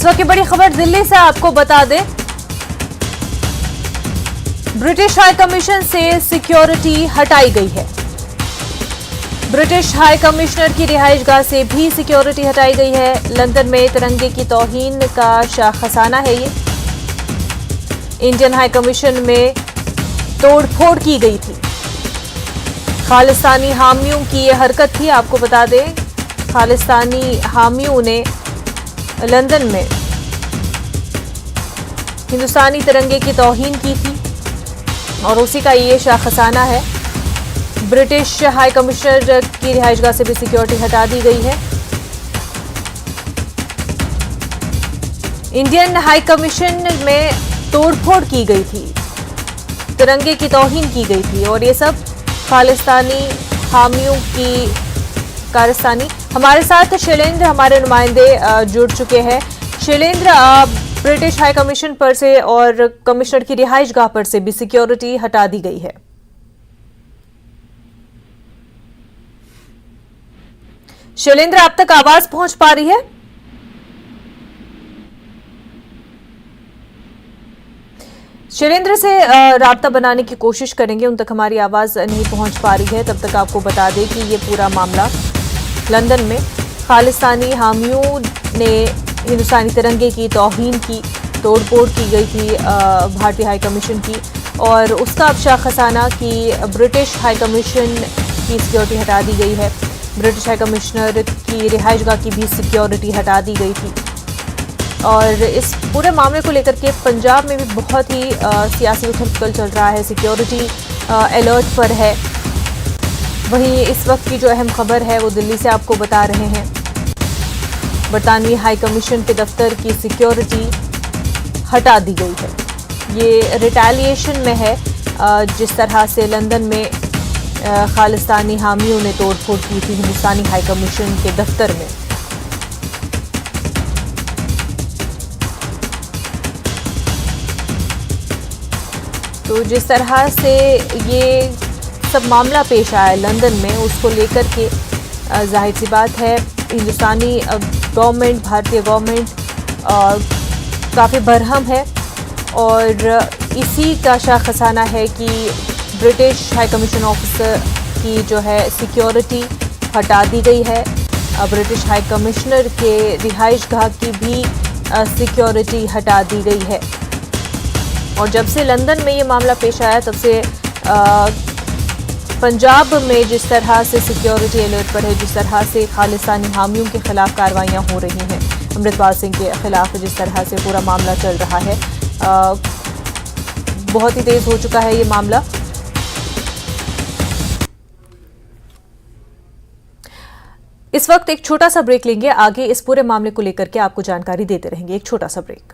इस वक्त की बड़ी खबर दिल्ली से आपको बता दें, ब्रिटिश हाई कमीशन से सिक्योरिटी हटाई गई है। ब्रिटिश हाई कमिश्नर की रिहाइशगाह से भी सिक्योरिटी हटाई गई है। लंदन में तिरंगे की तौहीन का शाखसाना है ये। इंडियन हाई कमीशन में तोड़फोड़ की गई थी। खालिस्तानी हामियों की ये हरकत थी। आपको बता दें, खालिस्तानी हामियों ने लंदन में हिंदुस्तानी तिरंगे की तौहीन की थी और उसी का ये शाखसाना है। ब्रिटिश हाई कमिश्नर की रिहाइशगाह से भी सिक्योरिटी हटा दी गई है। इंडियन हाई कमीशन में तोड़फोड़ की गई थी, तिरंगे की तौहीन की गई थी और ये सब खालिस्तानी हामियों की कारस्तानी। हमारे साथ शैलेंद्र, हमारे नुमाइंदे जुड़ चुके हैं। शैलेंद्र, ब्रिटिश हाई कमीशन पर से और कमिश्नर की रिहाइशगाह पर से भी सिक्योरिटी हटा दी गई है। शैलेंद्र, आप तक आवाज पहुंच पा रही है? शैलेंद्र से राब्ता बनाने की कोशिश करेंगे, उन तक हमारी आवाज नहीं पहुंच पा रही है। तब तक आपको बता दें कि ये पूरा मामला लंदन में खालिस्तानी हामियों ने हिंदुस्तानी तिरंगे की तौहीन की, तोड़फोड़ की गई थी भारतीय हाई कमीशन की, और उसका अब शाखसाना कि ब्रिटिश हाई कमीशन की सिक्योरिटी हटा दी गई है। ब्रिटिश हाई कमिश्नर की रिहाइशगाह की भी सिक्योरिटी हटा दी गई थी। और इस पूरे मामले को लेकर के पंजाब में भी बहुत ही सियासी उथल-पुथल चल रहा है। सिक्योरिटी अलर्ट पर है। वहीं इस वक्त की जो अहम खबर है वो दिल्ली से आपको बता रहे हैं। बरतानवी हाई कमीशन के दफ्तर की सिक्योरिटी हटा दी गई है। ये रिटेलिएशन में है जिस तरह से लंदन में खालिस्तानी हामियों ने तोड़फोड़ की थी हिंदुस्तानी हाई कमीशन के दफ्तर में। तो जिस तरह से ये सब मामला पेश आया लंदन में, उसको लेकर के जाहिर सी बात है हिंदुस्तानी गवर्नमेंट, भारतीय गवर्नमेंट काफ़ी बरहम है और इसी का शाखसाना है कि ब्रिटिश हाई कमीशन ऑफिसर की जो है सिक्योरिटी हटा दी गई है। ब्रिटिश हाई कमिश्नर के रिहाइशगाह की भी सिक्योरिटी हटा दी गई है। और जब से लंदन में ये मामला पेश आया तब से पंजाब में जिस तरह से सिक्योरिटी अलर्ट पर है, जिस तरह से खालिस्तानी हामियों के खिलाफ कार्रवाइयां हो रही हैं, अमृतपाल सिंह के खिलाफ जिस तरह से पूरा मामला चल रहा है, बहुत ही तेज हो चुका है ये मामला। इस वक्त एक छोटा सा ब्रेक लेंगे। आगे इस पूरे मामले को लेकर के आपको जानकारी देते रहेंगे। एक छोटा सा ब्रेक।